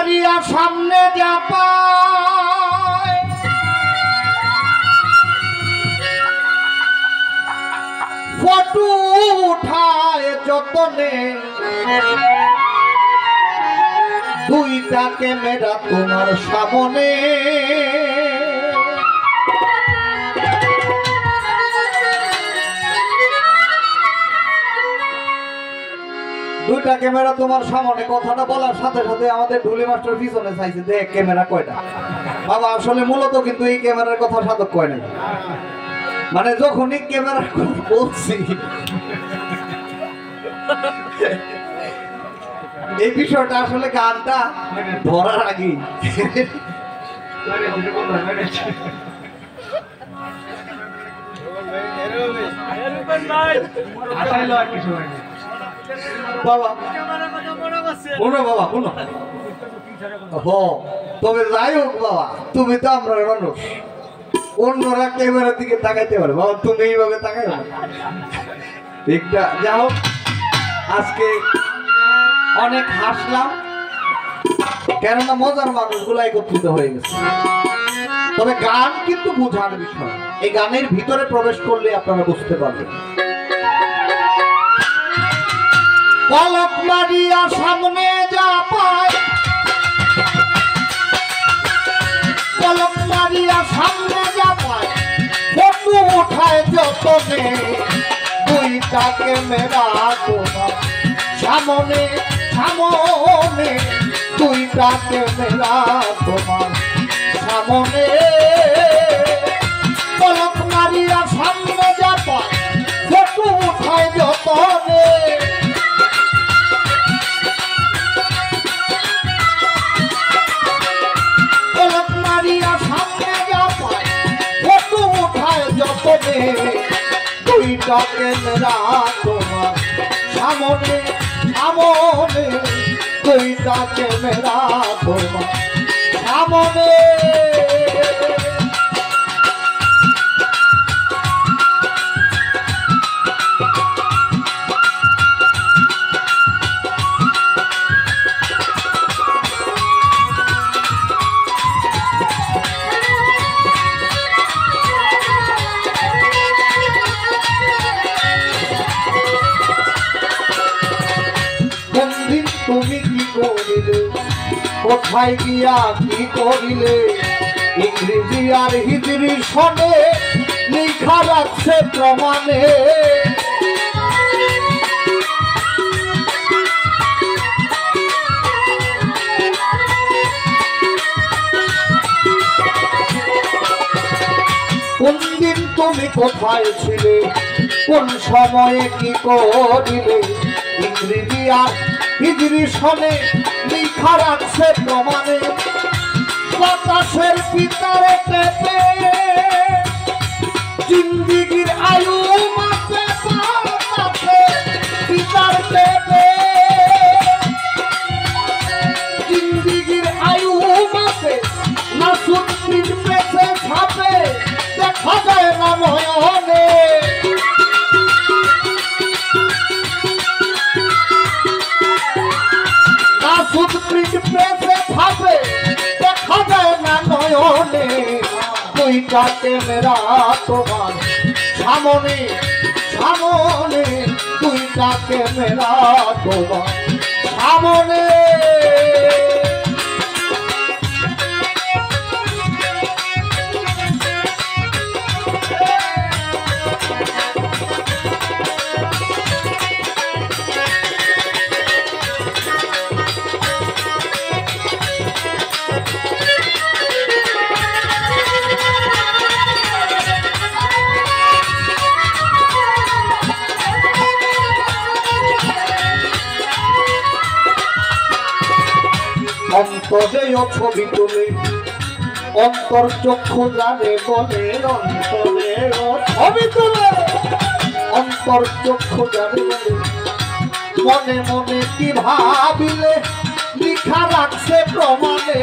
মারিয়া সামনে যা পায় ফটো উঠায় যতনে দুইটা ক্যামেরা তোমার সামনে দুইটা ক্যামেরা তোমার সামনে কথাটা বলার সাথে সাথে আমাদের ঢুলি মাস্টার পিছনে চাইছে দেখ ক্যামেরা কয়টা বাবা আসলে মূলত কিন্তু এই ক্যামেরার কথা সাধক কয় নাই মানে যখনই ক্যামেরা বলছি এই বিষয়টা আসলে গানটা ধরার আগে বাবা শোনো বাবা শোনো তবে যাই হোক বাবা তুমি তো আমরা মানুষ অন্যরা ক্যামেরার দিকে তাকাইতে পারে বাবা তুমি এইভাবে তাকাই ঠিকটা যা হোক আজকে অনেক হাসলাম কেননা মজার মানুষগুলো একত্রিত হয়ে গেছে তবে গান কিন্তু বোঝার বিষয় এই গানের ভিতরে প্রবেশ করলে আপনারা বুঝতে পারবেন পলক মারিয়া সামনে যা পায় পলক মারিয়া সামনে যা পায় ফটো উঠায় যতনে দুইটা ক্যামেরা তোমার সামনে সামনে দুইটা ক্যামেরা তোমার সামনে পলক মারিয়া সামনে যা পায় ফটো উঠায় যতনে দুইটা ক্যামেরা তোমার সামনে সামনে দুইটা ক্যামেরা তোমার সামনে তুমি কি করিলে কোথায় গিয়া কি করিলে ইংরেজি আর হিজরি সনে লেখা রাখছে প্রমাণে কোন দিন তুমি কোথায় ছিলে কোন সময়ে কি করিলে ইংরেজি আর হিজরি সনে লেখা রাখছে প্রমাণে বাতাসের পিতারে পেপে জিন্দিগির আয়ু মাপে বাতাসের পিতার পেপে জিন্দিগির আয়ু মাপে না সুতৃণ পেছে ছাপে দেখা যায় না নয়নে দেখা যায় না নয়নে দুইটা ক্যামেরা তোমার সামনে সামনে দুইটা ক্যামেরা তোমার সামনে অন্তরেও ছবি তুলে অন্তর চক্ষু জানে বলে অন্তরেও ছবি তুলে অন্তর চক্ষু জানে বলে মনে মনে কি ভাবিলে লিখা রাখছে প্রমাণে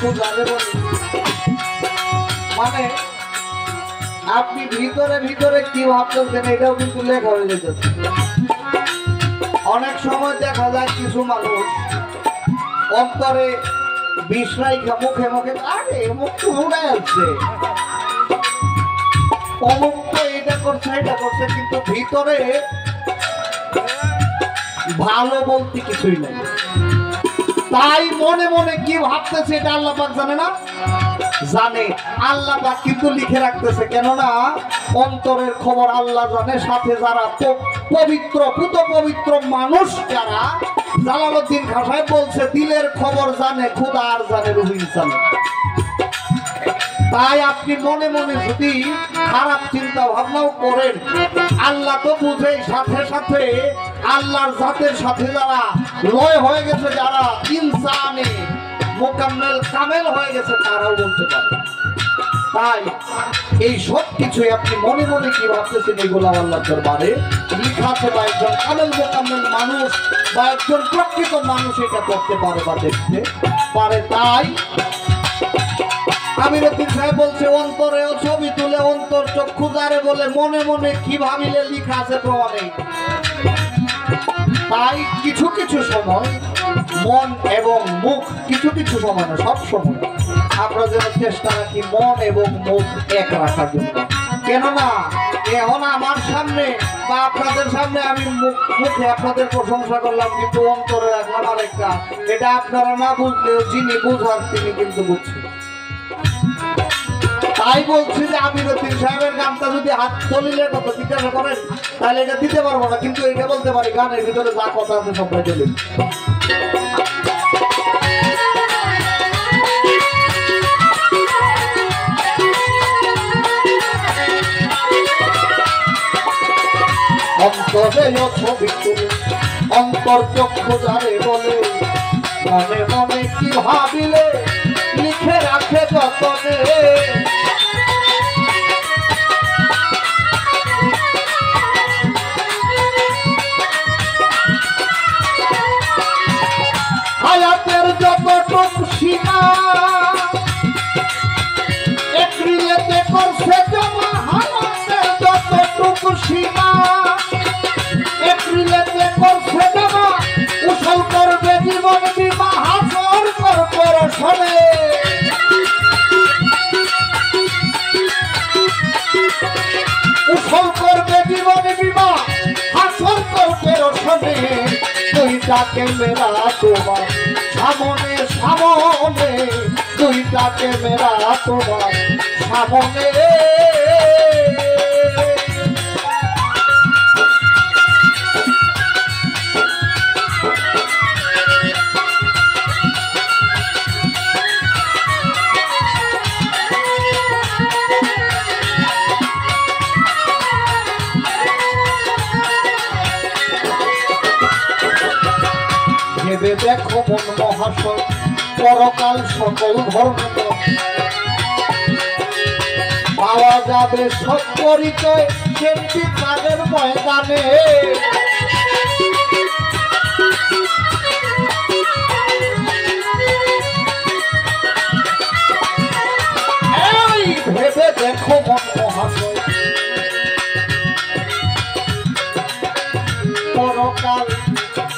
চক্ষু যাবে বলে, মানে আপনি ভিতরে ভিতরে কি ভাবতেছেন এটাও কিন্তু লেখা হয়ে যেতেছে। অনেক সময় দেখা যায় কিছু মানুষ অন্তরে বিশ্রাইখা মুখে মুখে আরে মুখ উড়ে আসছে, অমুক তো এটা করছে এটা করছে, কিন্তু ভিতরে ভালো বলতে কিছুই নাই। তাই মনে মনে কি ভাবতেছে এটা আল্লাহ পাক জানে না? জানে। আল্লাহ পাক কিন্তু লিখে রাখতেছে, কেননা অন্তরের খবর আল্লাহ জানে। সাথে যারা পবিত্র পুত পবিত্র মানুষ যারা, জালালউদ্দিন খান সাহেব বলছে দিলের খবর জানে খোদা আর জানে রূহ ইনসান। তাই আপনি মনে মনে যদি খারাপ চিন্তা ভাবনাও করেন, আল্লাহ তো বুঝে। সাথে সাথে আল্লাহর জাতের সাথে যারা লয় হয়ে গেছে, যারা ইনসানে মোকাম্মেল কামেল হয়ে গেছে, তারাও বলতে পারে। তাই এই সব কিছুই আপনি মনে মনে কি ভাবতেছেন এগুলো আল্লাহর দরবারে লেখা আছে। বা একজন কামেল মোকাম্মেল মানুষ বা একজন প্রকৃত মানুষ এটা করতে পারে বা দেখতে পারে। তাই আমিরউদ্দিন সাহেব বলছে অন্তরেও ছবি তুলে অন্তর চক্ষু যারে বলে, মনে মনে কি ভাবিলে লেখা আছে প্রমাণে। তাই কিছু কিছু সময় মন এবং মুখ, কিছু কিছু সময় না সব সময় আমরা যেন চেষ্টা রাখি মন এবং মুখ এক রাখার জন্য। কেননা এখন আমার সামনে বা আপনাদের সামনে আমি মুখে আপনাদের প্রশংসা করলাম, কিন্তু অন্তরে রাখলাম আরেকটা। এটা আপনারা না বুঝলেও যিনি বুঝার তিনি কিন্তু বুঝছেন। তাই বলছি যে আমিরউদ্দিন সাহেবের গানটা যদি হাত দলিলের কথা জিজ্ঞাসা করেন তাহলে এটা দিতে পারবো না, কিন্তু এটা বলতে পারি গানের ভিতরে যা কথা আছে সবাই দলিল। অন্তরে ছবি তুলে অন্তর চক্ষু যারে বলে, মনে মনে কি ভাবিলে লিখে রাখে যতনে। হায়াতের যতটুকু সীমা এপ্রিলেতে করছে জমা, হায়াতের যতটুকু সীমা এপ্রিলেতে করছে জমা, উছল করবে জীবন বীমা হাসর কর্পোরেশনে। উছল করবে জীবন বীমা হাসর কর্পোরেশনে। দুইটা ক্যামেরা তোমার সামনে সামনে, দুইটা ক্যামেরা তোমার সামনে। ভেবে দেখো মন মহাশয় পরকাল সকল ধর্ম পাওয়া যাবে সব পরিচয় সেটি তাদের ময়দানে। এই ভেবে দেখো মন মহাশয় পরকাল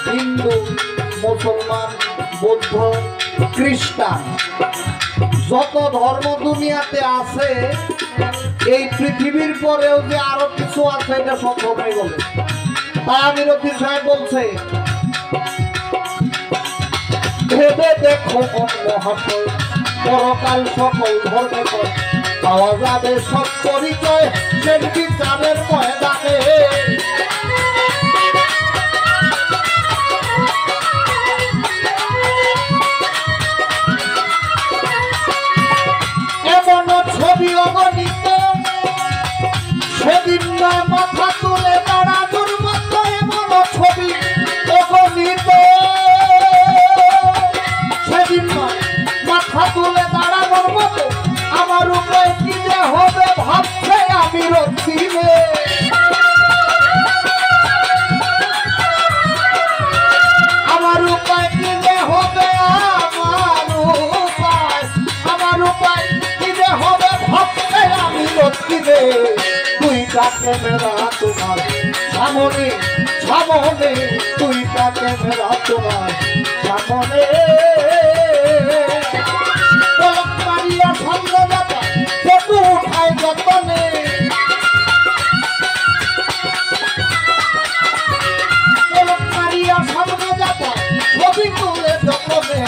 হিন্দু মুসলমান বৌদ্ধ খ্রিস্টান যত ধর্ম দুনিয়াতে আছে, এই পৃথিবীর পরেও যে আরো কিছু আছে এটা সম্ভব নেই বলে। তাই আমিরউদ্দিন সাহেব বলছে ভেবে দেখো মন মহাশয় পরকাল সকল ধর্মে পাওয়া যাবে সব পরিচয় সেই বিচারের ময়দানে। ছবি অগণিত সেদিন নয় মাথা তুলে দাঁড়ানোর মতো, এমন ছবি অগণিত সেদিন নয় মাথা তুলে দাঁড়ানোর মতো। আমার উপায় কি যে হবে ভাবছে আমিরউদ্দিনে। ক্যামেরা তোমার সামনে সামনে, দুইটা ক্যামেরা তোমার সামনে। পলক মারিয়া সামনে যাবা ফটো উঠায় যতনে, পলক মারিয়া সামনে যাবা ছবি তুলে যতনে।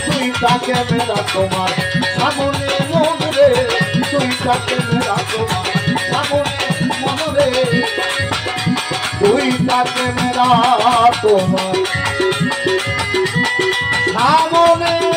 দুইটা ক্যামেরা তোমার সামনে মনে, দুইটা ক্যামেরা তোমার সামনে মনে, দুইটা ক্যামেরা তোমার সামনে।